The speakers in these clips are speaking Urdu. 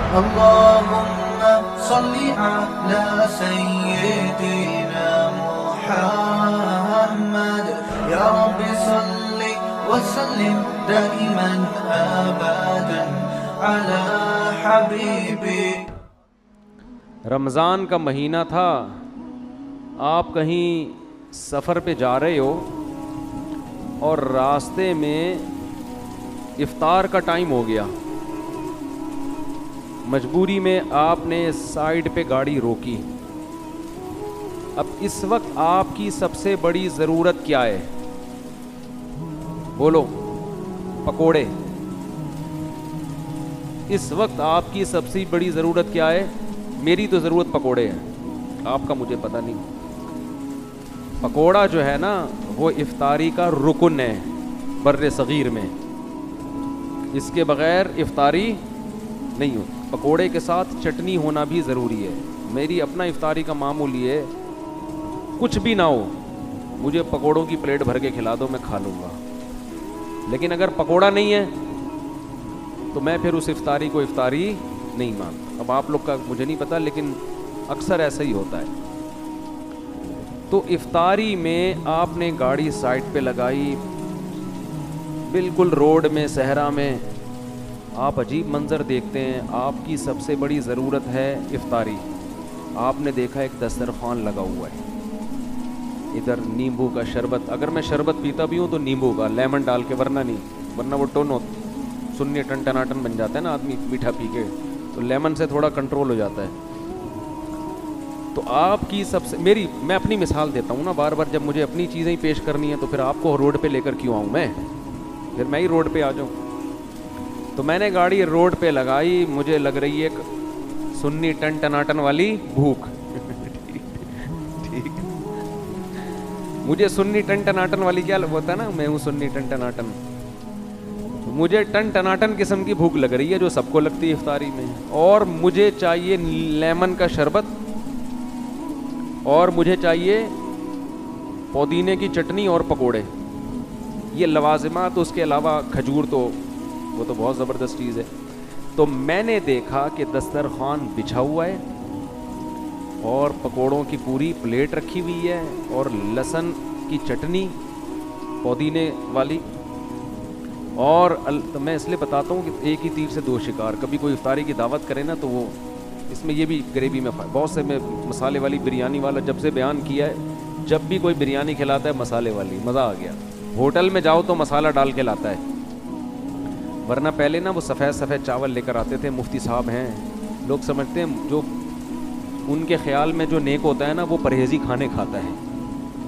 اللهم صل على سيدنا محمد يا رب صل وسلم دائما ابدا على حبيبي. رمضان کا مہینہ تھا, آپ کہیں سفر پہ جا رہے ہو اور راستے میں افطار کا ٹائم ہو گیا, مجبوری میں آپ نے سائیڈ پہ گاڑی روکی. اب اس وقت آپ کی سب سے بڑی ضرورت کیا ہے؟ بولو. پکوڑے. اس وقت آپ کی سب سے بڑی ضرورت کیا ہے؟ میری تو ضرورت پکوڑے ہیں, آپ کا مجھے پتہ نہیں. پکوڑا جو ہے نا وہ افطاری کا رکن ہے بر صغیر میں, اس کے بغیر افطاری نہیں ہوتی. پکوڑے کے ساتھ چٹنی ہونا بھی ضروری ہے. میری اپنا افطاری کا معمول یہ ہے, کچھ بھی نہ ہو مجھے پکوڑوں کی پلیٹ بھر کے کھلا دو, میں کھا لوں گا. لیکن اگر پکوڑا نہیں ہے تو میں پھر اس افطاری کو افطاری نہیں مانتا. اب آپ لوگ کا مجھے نہیں پتا, لیکن اکثر ایسا ہی ہوتا ہے. تو افطاری میں آپ نے گاڑی سائڈ پہ لگائی, بالکل روڈ میں صحرا میں آپ عجیب منظر دیکھتے ہیں. آپ کی سب سے بڑی ضرورت ہے افطاری. آپ نے دیکھا ایک دسترخوان لگا ہوا ہے, ادھر نیمبو کا شربت. اگر میں شربت پیتا بھی ہوں تو نیمبو کا, لیمن ڈال کے, ورنہ نہیں, ورنہ وہ سنی ٹناٹن بن جاتا ہے نا آدمی میٹھا پی کے, تو لیمن سے تھوڑا کنٹرول ہو جاتا ہے. تو آپ کی سب سے میں اپنی مثال دیتا ہوں نا بار بار, جب مجھے اپنی چیزیں ہی پیش کرنی ہیں تو پھر آپ کو روڈ پہ لے کر کیوں آؤں میں, پھر میں ہی روڈ پہ آ جاؤں. تو میں نے گاڑی روڈ پہ لگائی, مجھے لگ رہی ہے سنی ٹناٹن والی بھوک. ٹھیک, مجھے سنی ٹناٹن والی کیا ہوتا ہے نا, میں ہوں سنی ٹناٹن, مجھے ٹناٹن قسم کی بھوک لگ رہی ہے جو سب کو لگتی ہے افطاری میں. اور مجھے چاہیے لیمن کا شربت, اور مجھے چاہیے پودینے کی چٹنی اور پکوڑے. یہ لوازمات, اس کے علاوہ کھجور تو وہ تو بہت زبردست چیز ہے. تو میں نے دیکھا کہ دسترخوان بچھا ہوا ہے اور پکوڑوں کی پوری پلیٹ رکھی ہوئی ہے, اور لہسن کی چٹنی پودینے والی. اور میں اس لیے بتاتا ہوں کہ ایک ہی تیر سے دو شکار. کبھی کوئی افطاری کی دعوت کرے نا تو وہ اس میں یہ بھی گریوی میں بہت سے, میں مسالے والی بریانی والا جب سے بیان کیا ہے, جب بھی کوئی بریانی کھلاتا ہے مسالے والی, مزہ آ گیا. ہوٹل میں جاؤ تو مسالہ ڈال کے لاتا ہے, ورنہ پہلے نا وہ سفید سفید چاول لے کر آتے تھے. مفتی صاحب ہیں, لوگ سمجھتے ہیں جو ان کے خیال میں جو نیک ہوتا ہے نا وہ پرہیزی کھانے کھاتا ہے.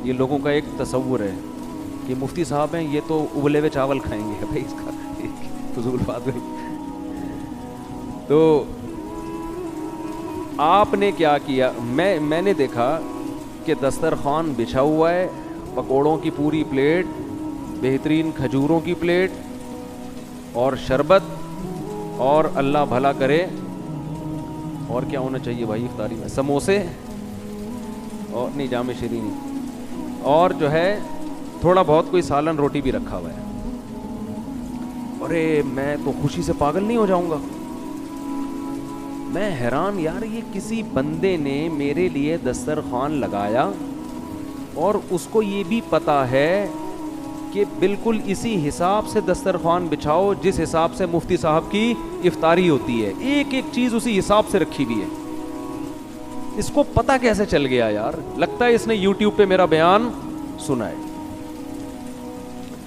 یہ لوگوں کا ایک تصور ہے کہ مفتی صاحب ہیں یہ تو ابلے ہوئے چاول کھائیں گے. بھائی اس کا فضول بات ہے. تو آپ نے کیا کیا, میں نے دیکھا کہ دسترخوان بچھا ہوا ہے, پکوڑوں کی پوری پلیٹ, بہترین کھجوروں کی پلیٹ اور شربت, اور اللہ بھلا کرے اور کیا ہونا چاہیے بھائی افطاری میں, سموسے اور نہیں جامع شیرینی, اور جو ہے تھوڑا بہت کوئی سالن روٹی بھی رکھا ہوا ہے. ارے میں تو خوشی سے پاگل نہیں ہو جاؤں گا. میں حیران یار, یہ کسی بندے نے میرے لیے دسترخوان لگایا اور اس کو یہ بھی پتا ہے کہ بالکل اسی حساب سے دسترخوان بچھاؤ جس حساب سے مفتی صاحب کی افطاری ہوتی ہے. ایک ایک چیز اسی حساب سے رکھی ہوئی ہے. اس کو پتا کیسے چل گیا یار؟ لگتا ہے اس نے یوٹیوب پہ میرا بیان سنا ہے.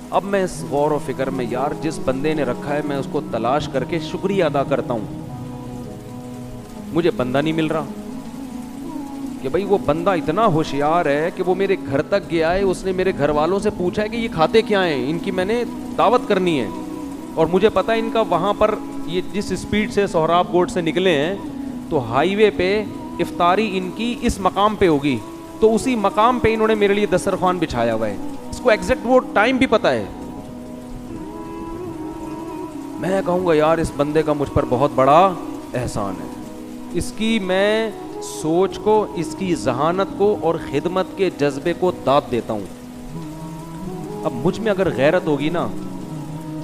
اب میں اس غور و فکر میں, یار جس بندے نے رکھا ہے میں اس کو تلاش کر کے شکریہ ادا کرتا ہوں. مجھے بندہ نہیں مل رہا کہ بھائی وہ بندہ اتنا ہوشیار ہے کہ وہ میرے گھر تک گیا ہے, اس نے میرے گھر والوں سے پوچھا ہے کہ یہ کھاتے کیا ہیں, ان کی میں نے دعوت کرنی ہے, اور مجھے پتا ہے ان کا وہاں پر یہ جس سپیڈ سے سہراب گوٹ سے نکلے ہیں تو ہائی وے پہ افطاری ان کی اس مقام پہ ہوگی, تو اسی مقام پہ انہوں نے میرے لیے دسترخوان بچھایا ہوا ہے. اس کو ایگزیکٹ وہ ٹائم بھی پتا ہے. میں کہوں گا یار اس بندے کا مجھ پر بہت بڑا احسان ہے. اس کی میں سوچ کو, اس کی ذہانت کو اور خدمت کے جذبے کو داد دیتا ہوں. اب مجھ میں اگر غیرت ہوگی نا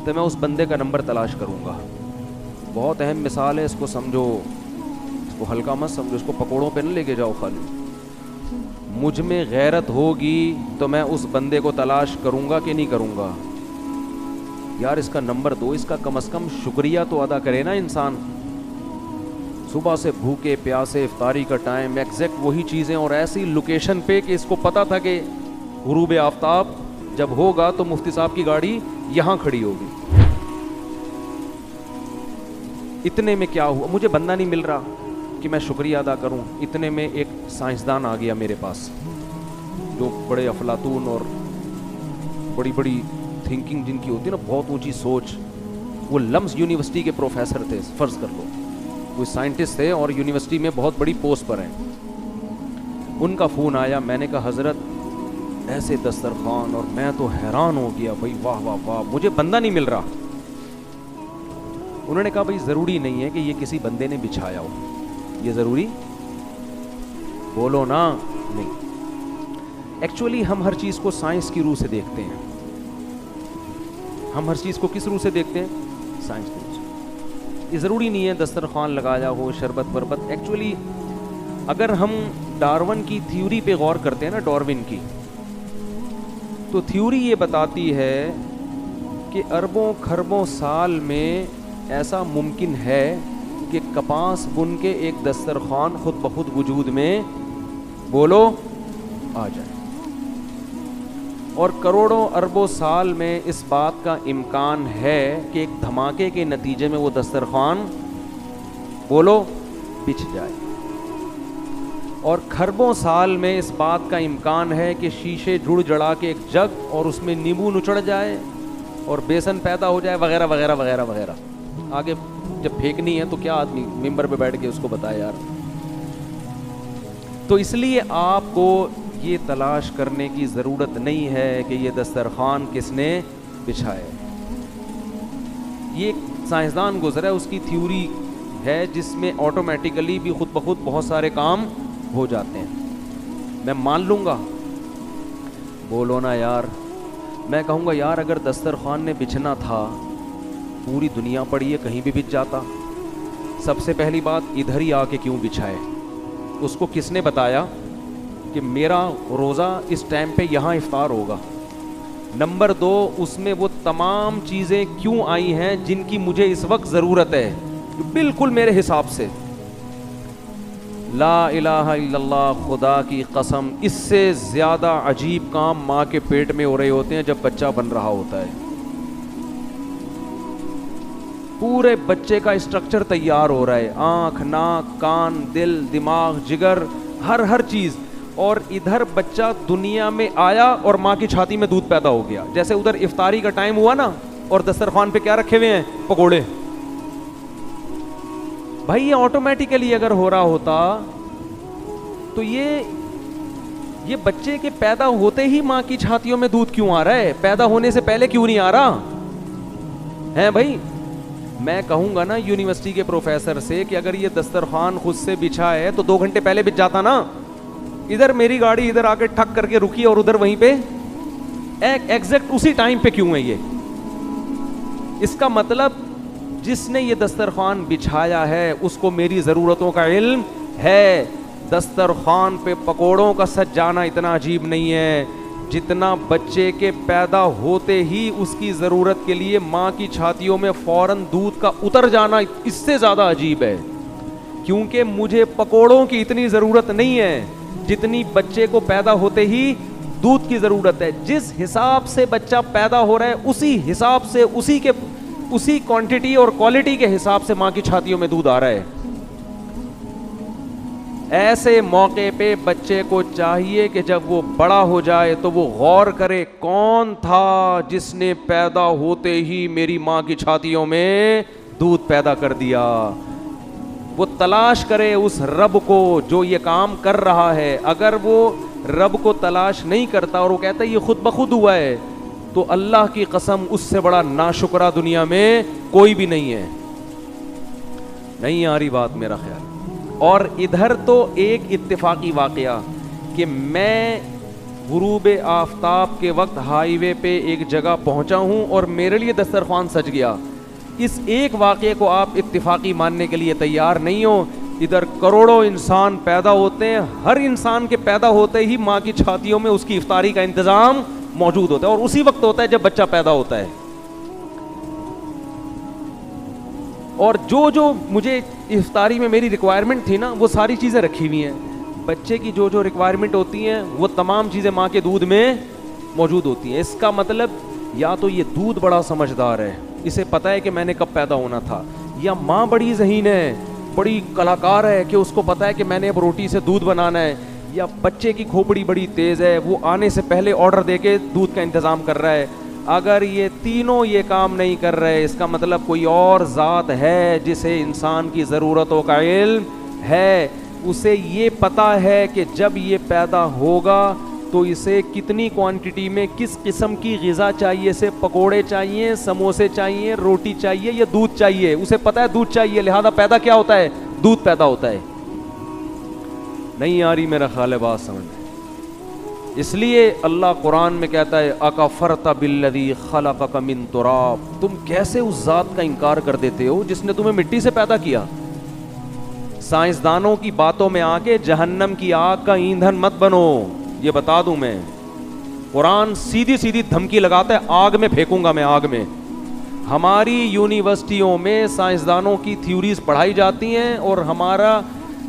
تو میں اس بندے کا نمبر تلاش کروں گا, بہت اہم مثال ہے, اس کو سمجھو, اس کو ہلکا مت سمجھو, اس کو پکوڑوں پہ نہ لے کے جاؤ خالی. مجھ میں غیرت ہوگی تو میں اس بندے کو تلاش کروں گا کہ نہیں کروں گا؟ یار اس کا نمبر دو, اس کا کم از کم شکریہ تو ادا کرے نا انسان. صبح سے بھوکے پیاسے, افطاری کا ٹائم, ایگزیکٹ وہی چیزیں اور ایسی لوکیشن پہ کہ اس کو پتا تھا کہ غروب آفتاب جب ہوگا تو مفتی صاحب کی گاڑی یہاں کھڑی ہوگی. اتنے میں کیا ہوا, مجھے بندہ نہیں مل رہا کہ میں شکریہ ادا کروں. اتنے میں ایک سائنسدان آ گیا میرے پاس, جو بڑے افلاطون اور بڑی بڑی تھنکنگ جن کی ہوتی ہے نا, بہت اونچی سوچ. وہ لمس یونیورسٹی کے پروفیسر تھے, فرض کر لو وہ سائنٹسٹ تھے اور یونیورسٹی میں بہت بڑی پوسٹ پر ہیں. ان کا فون آیا, میں نے کہا حضرت ایسے دسترخوان, اور میں تو حیران ہو گیا بھائی, واہ واہ واہ, مجھے بندہ نہیں مل رہا. انہوں نے کہا بھائی ضروری نہیں ہے کہ یہ کسی بندے نے بچھایا ہو, یہ ضروری, بولو نا, نہیں. ایکچولی ہم ہر چیز کو سائنس کی روح سے دیکھتے ہیں. ہم ہر چیز کو کس روح سے دیکھتے ہیں؟ سائنس کی روح سے. یہ ضروری نہیں ہے دسترخوان لگایا ہو, شربت وربت. ایکچولی اگر ہم ڈارون کی تھیوری پہ غور کرتے ہیں نا, ڈارون کی, تو تھیوری یہ بتاتی ہے کہ اربوں کھربوں سال میں ایسا ممکن ہے کہ کپاس بن کے ایک دسترخوان خود بخود وجود میں, بولو, آ جائے. اور کروڑوں اربوں سال میں اس بات کا امکان ہے کہ ایک دھماکے کے نتیجے میں وہ دسترخوان, بولو, بچھ جائے. اور کھربوں سال میں اس بات کا امکان ہے کہ شیشے جڑ جڑا کے ایک جگ اور اس میں نیمبو نچڑ جائے اور بیسن پیدا ہو جائے, وغیرہ وغیرہ وغیرہ وغیرہ. آگے جب پھینکنی ہے تو کیا آدمی ممبر پہ بیٹھ کے اس کو بتائے یار. تو اس لیے آپ کو یہ تلاش کرنے کی ضرورت نہیں ہے کہ یہ دسترخوان کس نے بچھایا. یہ ایک سائنسدان گزرا ہے, اس کی تھیوری ہے جس میں آٹومیٹیکلی بھی خود بخود بہت سارے کام ہو جاتے ہیں. میں مان لوں گا, بولو نا یار. میں کہوں گا یار اگر دسترخوان نے بچھنا تھا, پوری دنیا پڑی ہے, کہیں بھی بچھ جاتا. سب سے پہلی بات, ادھر ہی آ کے کیوں بچھائے؟ اس کو کس نے بتایا کہ میرا روزہ اس ٹائم پہ یہاں افطار ہوگا؟ نمبر 2, اس میں وہ تمام چیزیں کیوں آئی ہیں جن کی مجھے اس وقت ضرورت ہے, بالکل میرے حساب سے. لا الہ الا اللہ, خدا کی قسم اس سے زیادہ عجیب کام ماں کے پیٹ میں ہو رہے ہوتے ہیں جب بچہ بن رہا ہوتا ہے. پورے بچے کا اسٹرکچر تیار ہو رہا ہے, آنکھ, ناک, کان, دل, دماغ, جگر, ہر چیز. اور ادھر بچہ دنیا میں آیا اور ماں کی چھاتی میں دودھ پیدا ہو گیا. جیسے ادھر افطاری کا ٹائم ہوا نا, اور دسترخوان پہ کیا رکھے ہوئے ہیں؟ پکوڑے. بھائی یہ آٹومیٹیکلی اگر ہو رہا ہوتا تو یہ بچے کے پیدا ہوتے ہی ماں کی چھاتیوں میں دودھ کیوں آ رہا ہے؟ پیدا ہونے سے پہلے کیوں نہیں آ رہا ہے بھائی؟ میں کہوں گا نا یونیورسٹی کے پروفیسر سے کہ اگر یہ دسترخوان خود سے بچھا ہے تو 2 گھنٹے پہلے بچ جاتا نا. ادھر میری گاڑی ادھر آ کے ٹھک کر کے رکی اور ادھر وہیں پہ ایگزیکٹ اسی ٹائم پہ کیوں ہے یہ؟ اس کا مطلب جس نے یہ دسترخوان بچھایا ہے اس کو میری ضرورتوں کا علم ہے. دسترخوان پہ پکوڑوں کا سج جانا اتنا عجیب نہیں ہے جتنا بچے کے پیدا ہوتے ہی اس کی ضرورت کے لیے ماں کی چھاتیوں میں فوراً دودھ کا اتر جانا, اس سے زیادہ عجیب ہے. کیونکہ مجھے پکوڑوں کی اتنی ضرورت نہیں ہے جتنی بچے کو پیدا ہوتے ہی دودھ کی ضرورت ہے. جس حساب سے بچہ پیدا ہو رہا ہے اسی حساب سے اسی کوانٹٹی اور کوالٹی کے حساب سے ماں کی چھاتیوں میں دودھ آ رہا ہے. ایسے موقع پہ بچے کو چاہیے کہ جب وہ بڑا ہو جائے تو وہ غور کرے کون تھا جس نے پیدا ہوتے ہی میری ماں کی چھاتیوں میں دودھ پیدا کر دیا. وہ تلاش کرے اس رب کو جو یہ کام کر رہا ہے. اگر وہ رب کو تلاش نہیں کرتا اور وہ کہتا ہے یہ خود بخود ہوا ہے, تو اللہ کی قسم اس سے بڑا ناشکرا دنیا میں کوئی بھی نہیں ہے. نہیں آ رہی بات میرا خیال. اور ادھر تو ایک اتفاقی واقعہ کہ میں غروب آفتاب کے وقت ہائی وے پہ ایک جگہ پہنچا ہوں اور میرے لیے دسترخوان سج گیا. اس ایک واقعے کو آپ اتفاقی ماننے کے لیے تیار نہیں ہو. ادھر کروڑوں انسان پیدا ہوتے ہیں, ہر انسان کے پیدا ہوتے ہی ماں کی چھاتیوں میں اس کی افطاری کا انتظام موجود ہوتا ہے, اور اسی وقت ہوتا ہے جب بچہ پیدا ہوتا ہے. اور جو مجھے افطاری میں میری ریکوائرمنٹ تھی نا, وہ ساری چیزیں رکھی ہوئی ہیں. بچے کی جو ریکوائرمنٹ ہوتی ہیں وہ تمام چیزیں ماں کے دودھ میں موجود ہوتی ہیں. اس کا مطلب یا تو یہ دودھ بڑا سمجھدار ہے, اسے پتہ ہے کہ میں نے کب پیدا ہونا تھا, یا ماں بڑی ذہین ہے, بڑی کلاکار ہے کہ اس کو پتہ ہے کہ میں نے اب روٹی سے دودھ بنانا ہے, یا بچے کی کھوپڑی بڑی تیز ہے, وہ آنے سے پہلے آرڈر دے کے دودھ کا انتظام کر رہا ہے. اگر یہ تینوں یہ کام نہیں کر رہے, اس کا مطلب کوئی اور ذات ہے جسے انسان کی ضرورتوں کا علم ہے. اسے یہ پتہ ہے کہ جب یہ پیدا ہوگا تو اسے کتنی کوانٹٹی میں کس قسم کی غذا چاہیے, اسے پکوڑے چاہیے, سموسے چاہیے, روٹی چاہیے یا دودھ چاہیے. اسے پتہ ہے دودھ چاہیے, لہذا پیدا کیا ہوتا ہے, دودھ پیدا ہوتا ہے. نہیں آ رہی میرا خیال ہے بات سمجھ. اس لیے اللہ قرآن میں کہتا ہے اکفرت بالذی خلقک من تراب, تم کیسے اس ذات کا انکار کر دیتے ہو جس نے تمہیں مٹی سے پیدا کیا. سائنسدانوں کی باتوں میں آ کے جہنم کی آگ کا ایندھن مت بنو, یہ بتا دوں میں. قرآن سیدھی سیدھی دھمکی لگاتا ہے, آگ میں پھینکوں گا میں, آگ میں. ہماری یونیورسٹیوں میں سائنسدانوں کی تھیوریز پڑھائی جاتی ہیں, اور ہمارا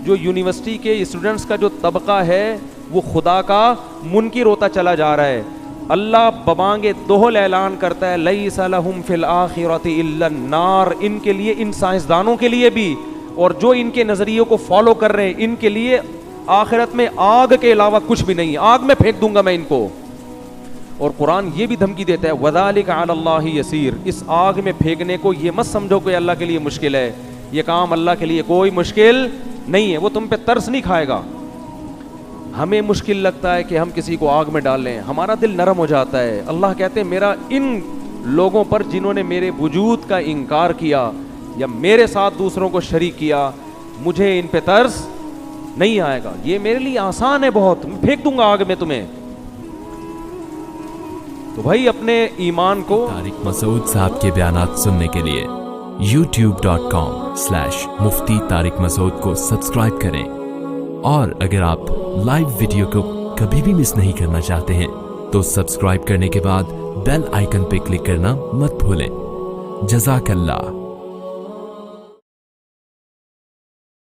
جو یونیورسٹی کے اسٹوڈنٹس کا جو طبقہ ہے وہ خدا کا منکر ہوتا چلا جا رہا ہے. اللہ ببانگ دوہل اعلان کرتا ہے لیس لہم فی الآخرۃ الا النار, ان کے لیے, ان سائنسدانوں کے لیے بھی, اور جو ان کے نظریوں کو فالو کر رہے ہیں ان کے لیے آخرت میں آگ کے علاوہ کچھ بھی نہیں, آگ میں پھینک دوں گا میں ان کو. اور قرآن یہ بھی دھمکی دیتا ہے وذالک علی اللہ یسیر, اس آگ میں پھینکنے کو یہ مت سمجھو کہ اللہ کے لیے مشکل ہے, یہ کام اللہ کے لیے کوئی مشکل نہیں ہے, وہ تم پہ ترس نہیں کھائے گا. ہمیں مشکل لگتا ہے کہ ہم کسی کو آگ میں ڈال لیں, ہمارا دل نرم ہو جاتا ہے. اللہ کہتے ہیں میرا ان لوگوں پر جنہوں نے میرے وجود کا انکار کیا یا میرے ساتھ دوسروں کو شریک کیا, مجھے ان پہ ترس نہیں آئے گا, یہ میرے لیے آسان ہے بہت, میں پھینک دوں گا آگ میں تمہیں. تو بھائی اپنے ایمان کو. طارق مسعود صاحب کے بیانات سننے کے لیے youtube.com/مفتی طارق مسعود کو سبسکرائب کریں, اور اگر آپ لائیو ویڈیو کو کبھی بھی مس نہیں کرنا چاہتے ہیں تو سبسکرائب کرنے کے بعد بیل آئیکن پہ کلک کرنا مت بھولیں. جزاک اللہ.